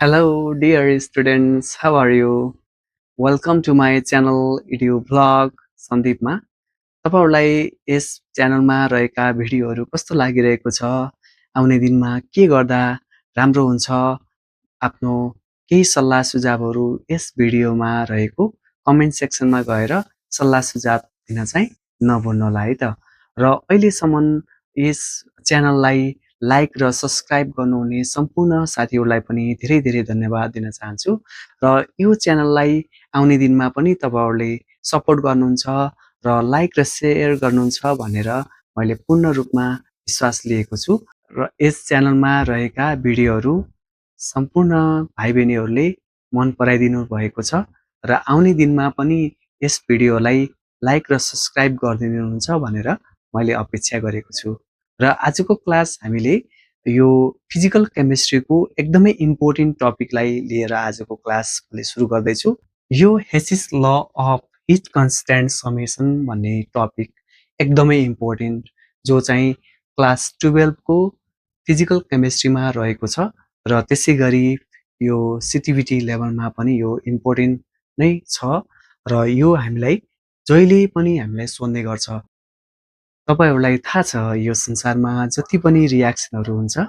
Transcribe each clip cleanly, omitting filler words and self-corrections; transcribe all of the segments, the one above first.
Hello, dear students. How are you? Welcome to my channel Edu Vlog सन्दीपमा तपाईहरुलाई यस च्यानलमा रहेका भिडियोहरू कस्तो लागिरहेको छ आउने दिनमा के गर्दा राम्रो हुन्छ आफ्नो केही सल्लाह सुझावहरू यस भिडियोमा रहेको कमेन्ट सेक्सनमा गएर सल्लाह सुझाव दिन चाहिँ नभुल्नुहोला है त र अहिलेसम्म यस च्यानललाई लाइक र सब्स्क्राइब गर्नुहुने सम्पूर्ण साथीहरूलाई पनि धेरै धेरै धन्यवाद दिन चाहन्छु र यो च्यानललाई आउने दिनमा पनि तपाईहरुले सपोर्ट गर्नुहुन्छ र लाइक र शेयर गर्नुहुन्छ भनेर मैले पूर्ण रूपमा विश्वास लिएको छु र यस च्यानलमा रहेका भिडियोहरू सम्पूर्ण भाइबहिनीहरूले मन पराइदिनु भएको छ र आउने दिनमा पनि यस भिडियोलाई लाइक र सब्स्क्राइब गरिदिनुहुन्छ भनेर मैले अपेक्षा गरेको छु र आजको क्लास हामीले यो फिजिकल केमिस्ट्रीको एकदमै इम्पोर्टेन्ट टपिकलाई लिएर आजको क्लास मैले सुरु गर्दैछु यो Hess's law of heat constant summation भन्ने टपिक एकदमै इम्पोर्टेन्ट जो चाहिँ क्लास 12 को फिजिकल केमिस्ट्रीमा रहेको छ र त्यसैगरी यो सिटिभिटी लेभलमा पनि यो इम्पोर्टेन्ट नै छ र यो हामीलाई जहिले पनि हामीलाई सोध्ने गर्छ तपाईहरुलाई थाहा छ यो संसारमा जति पनि रियाक्सनहरु हुन्छ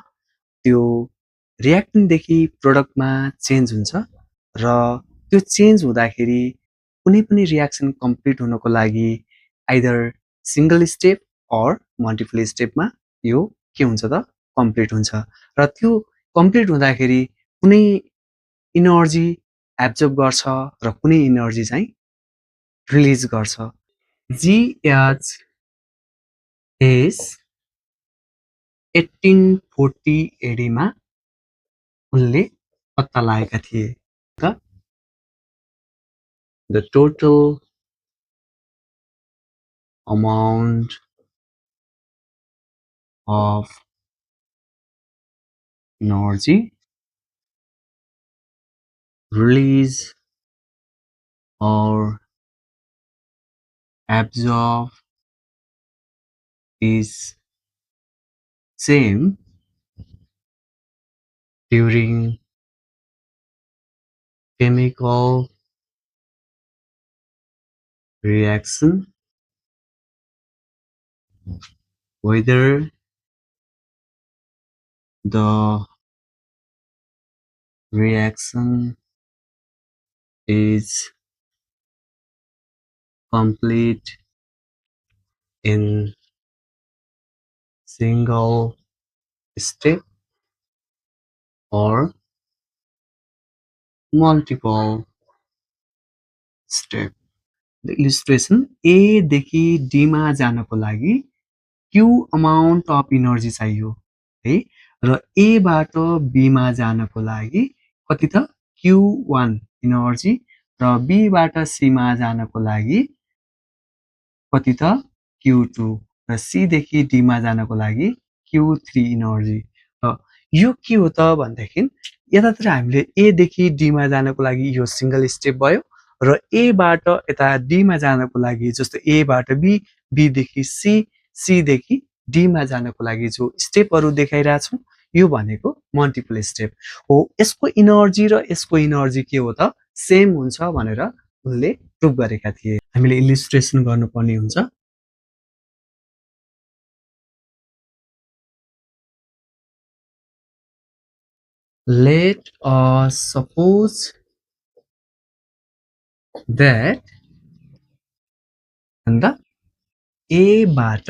त्यो रियाक्टेन्टदेखि प्रोडक्टमा चेन्ज हुन्छ र त्यो चेन्ज हुँदाखेरि कुनै पनि रियाक्सन कम्प्लिट हुनको लागि either single step or multiple स्टेपमा यो के हुन्छ त कम्प्लिट हुन्छ र त्यो कम्प्लिट हुँदाखेरि कुनै एनर्जी एब्जर्ब गर्छ र कुनै एनर्जी चाहिँ रिलिज गर्छ GH is 1840 AD मा उनले पत्ता लगाएका थिए the total amount of energy release or absorb is same during chemical reaction whether the reaction is complete in single step or multiple step. The illustration A देखि D मा जानको लागि Q amount of energy चाहियो है र A बाट B मा जानको लागि कति त Q1 energy र B बाट C मा जानको लागि कति त Q2 र C देखि D मा जानको लागि Q3 energy र यो के हो त भन्दाखेरि यतातिर हामीले A देखि D मा जानको लागि यो सिंगल स्टेप भयो र A बाट यता D मा जानको लागि जस्तो A बाट B B देखि C C देखि D मा जानको लागि जो स्टेपहरु देखाइरा छौं यो भनेको मल्टिपल स्टेप हो यसको एनर्जी र यसको एनर्जी के हो त सेम हुन्छ भनेर उनले प्रुभ गरेका थिए हामीले इलस्ट्रेसन गर्नुपर्ने हुन्छ let us suppose that and the A बाट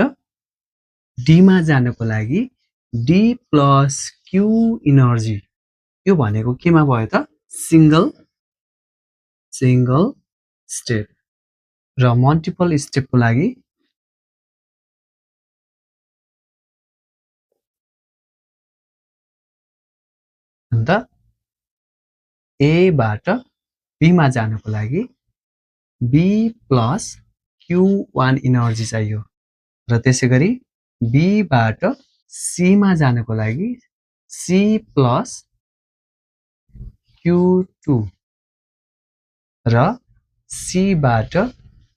D मा जानको लागि D plus Q एनर्जी यो भनेको केमा भयो त सिंगल स्टेप र मल्टिपल स्टेपको लागि अन्त A बाट B मा जानको लागि B plus Q1 एनर्जी चाहियो र त्यसैगरी B बाट C मा जानको लागि C plus Q2 र C बाट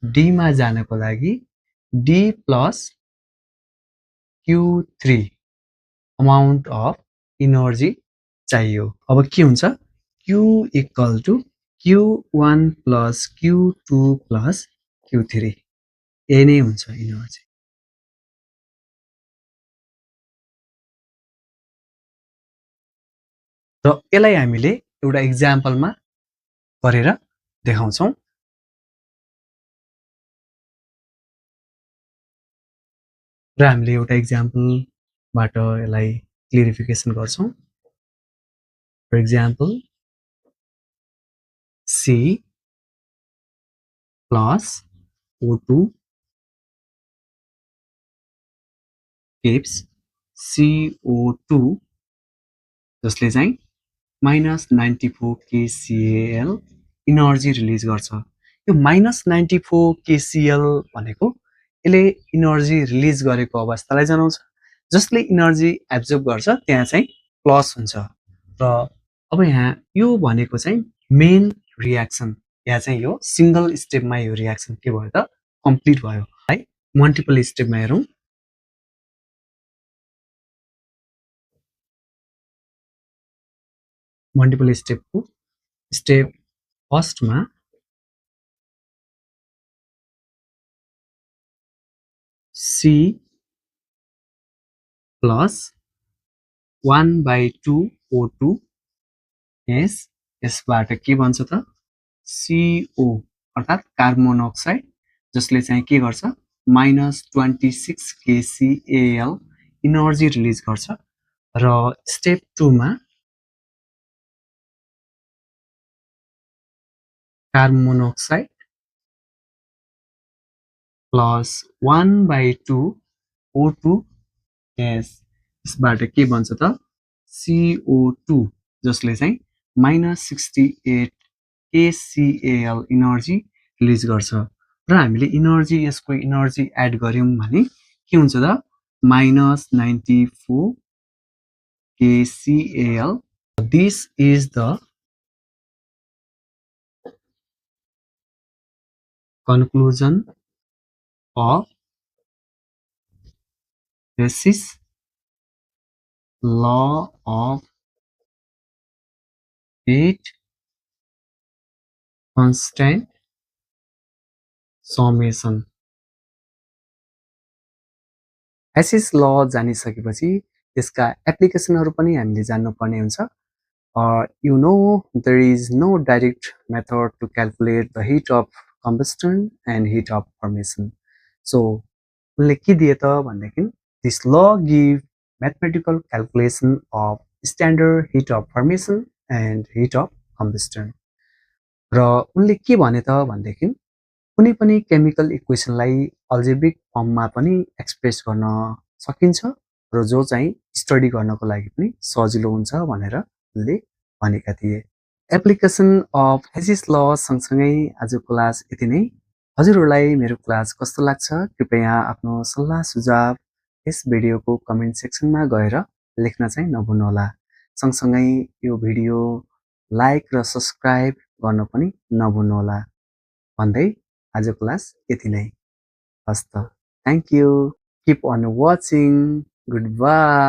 D मा जानको लागि D plus Q3 amount of energy चाहियो अब के हुन्छ Q equal to Q1 plus Q2 plus Q3 यही नै हुन्छ इनर्जी। र यसलाई हामीले एउटा एक्जाम्पलमा गरेर देखाउँछौं। र हामीले एउटा एक्जाम्पलबाट यसलाई क्लियरिफिकेसन गर्छौं। For example C plus O2 gives CO2 जसले चाहिँ -94 kcal इनर्जी रिलिज गर्छ। यो -94 kcal भनेको यसले इनर्जी रिलिज गरेको अवस्थालाई जनाउँछ। जसले इनर्जी एब्जर्ब गर्छ त्यहाँ चाहिँ प्लस हुन्छ। र अब यहाँ यो भनेको चाहिँ मेन रियाक्सन। यहाँ चाहिँ यो सिंगल स्टेपमा यो रियाक्सन के भयो त कम्प्लिट भयो है। मल्टिपल स्टेपमा हेरौं। मल्टिपल स्टेपको स्टेप फर्स्टमा C plus 1/2 O2 यसबाट के बन्छ त CO अर्थात कार्बन मोनोक्साइड जसले चाहिँ के गर्छ -26 kcal इनर्जी रिलिज गर्छ। र स्टेप 2 मा कार्बन मोनोक्साइड प्लस 1/2 O2 यसबाट के बन्छ त CO2 जसले चाहिँ -68 kcal इनर्जी रिलिज गर्छ। र हामीले इनर्जी यसको इनर्जी एड गर्यौं भने के हुन्छ त -94 kcal। This is the conclusion of Hess's law of heat constant summation। Hess's law जानिसकेपछि यसका एप्लिकेसनहरु पनि हामीले जान्नु पर्ने हुन्छ। You know there is no direct method to calculate the heat of combustion and heat of formation. So उनले के दिए त भन्देखि this law give mathematical calculation of standard heat of formation and heat of combustion। र उनले के भने त भन्देखि कुनै पनि केमिकल इक्वेसनलाई अल्जेब्रिक फर्ममा पनि एक्सप्रेस गर्न सकिन्छ र जो चाहिँ स्टडी गर्नको लागि पनि सजिलो हुन्छ भनेर उनले भनेका थिए। एप्लिकेसन अफ हेसिस ल सँगसँगै आजको क्लास यति नै। हजुरहरूलाई मेरो क्लास कस्तो लाग्छ कृपया आफ्नो सल्लाह सुझाव यस भिडियोको कमेन्ट सेक्सनमा गएर लेख्न चाहिँ नभुल्नुहोला। सँगसँगै यो भिडियो लाइक र सब्स्क्राइब गर्न पनि नभुल्नुहोला भन्दै आजको क्लास यति नै। हस्त thank you. Keep on watching. Goodbye.